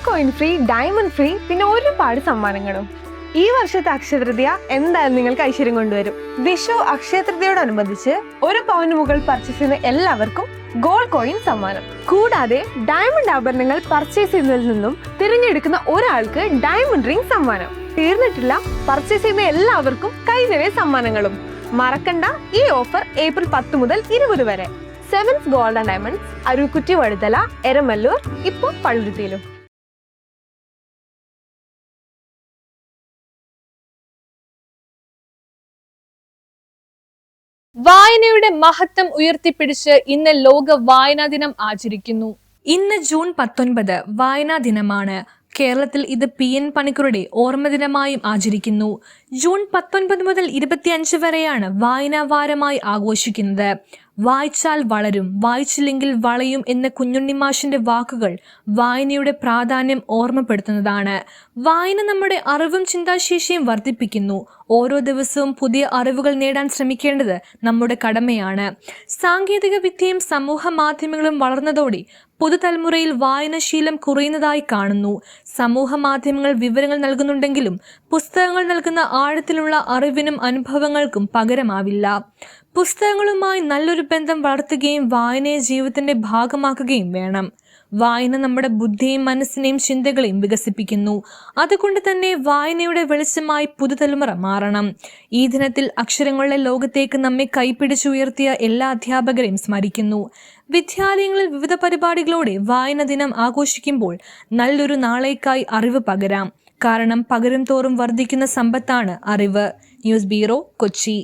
Gold coin free, diamond free, പിന്നെ ഒരുപാട് സമ്മാനങ്ങളും. ഈ വർഷത്തെ അക്ഷയതൃതീയ എന്തായാലും നിങ്ങൾക്ക് ഐശ്വര്യം കൊണ്ടുവരും. വിഷു അക്ഷയതൃതീയോടനുബന്ധിച്ച് 1 പവന് മുകളിൽ പർച്ചേസ് ചെയ്യുന്ന എല്ലാവർക്കും ഗോൾഡ് കോയിൻ സമ്മാനം. കൂടാതെ ഡയമണ്ട് ആഭരണങ്ങൾ പർച്ചേസ് ചെയ്യുന്നതിൽ നിന്നും തിരഞ്ഞെടുക്കുന്ന ഒരാൾക്ക് ഡയമണ്ട് റിംഗ് സമ്മാനം. തീർന്നിട്ടില്ല, പർച്ചേസ് ചെയ്യുന്ന എല്ലാവർക്കും കൈ നിറയെ സമ്മാനങ്ങളും. മറക്കണ്ട, ഈ ഓഫർ ഏപ്രിൽ 10 മുതൽ 20 വരെ. Sevens gold and diamonds, Arookutty, Vazhuthala, Eramalloor, ഇപ്പോൾ പള്ളുരുത്തിയിലും. വായനയുടെ മഹത്വം ഉയർത്തിപ്പിടിച്ച് ഇന്ന് ലോക വായനാ ദിനം ആചരിക്കുന്നു. ഇന്ന് ജൂൺ 19 വായനാ ദിനമാണ്. കേരളത്തിൽ ഇത് PN പണിക്കരുടെ ഓർമ്മ ദിനമായും ആചരിക്കുന്നു. ജൂൺ 19 മുതൽ 25 വരെയാണ് വായനാ വാരമായി ആഘോഷിക്കുന്നത്. വായിച്ചാൽ വളരും, വായിച്ചില്ലെങ്കിൽ വളയും എന്ന കുഞ്ഞുണ്ണിമാഷിന്റെ വാക്കുകൾ വായനയുടെ പ്രാധാന്യം ഓർമ്മപ്പെടുത്തുന്നതാണ്. വായന നമ്മുടെ അറിവും ചിന്താശേഷിയും വർദ്ധിപ്പിക്കുന്നു. ഓരോ ദിവസവും പുതിയ അറിവുകൾ നേടാൻ ശ്രമിക്കേണ്ടത് നമ്മുടെ കടമയാണ്. സാങ്കേതിക വിദ്യയും സമൂഹ മാധ്യമങ്ങളും വളർന്നതോടെ പുതുതലമുറയിൽ വായനാശീലം കുറയുന്നതായി കാണുന്നു. സമൂഹ മാധ്യമങ്ങൾ വിവരങ്ങൾ നൽകുന്നുണ്ടെങ്കിലും പുസ്തകങ്ങൾ നൽകുന്ന ആഴത്തിലുള്ള അറിവിനും അനുഭവങ്ങൾക്കും പകരമാവില്ല. പുസ്തകങ്ങളുമായി നല്ലൊരു ബന്ധം വളർത്തുകയും വായനയെ ജീവിതത്തിന്റെ ഭാഗമാക്കുകയും വേണം. വായന നമ്മുടെ ബുദ്ധിയും മനസ്സിനെയും ചിന്തകളെയും വികസിപ്പിക്കുന്നു. അതുകൊണ്ട് തന്നെ വായനയുടെ വെളിച്ചമായി പുതുതലമുറ മാറണം. ഈ ദിനത്തിൽ അക്ഷരങ്ങളുടെ ലോകത്തേക്ക് നമ്മെ കൈപ്പിടിച്ചുയർത്തിയ എല്ലാ അധ്യാപകരെയും സ്മരിക്കുന്നു. വിദ്യാലയങ്ങളിൽ വിവിധ പരിപാടികളോടെ വായന ദിനം ആഘോഷിക്കുമ്പോൾ നല്ലൊരു നാളേക്കായി അറിവ് പകരാം. കാരണം പകരും തോറും വർദ്ധിക്കുന്ന സമ്പത്താണ് അറിവ്. News bureau, Kochi.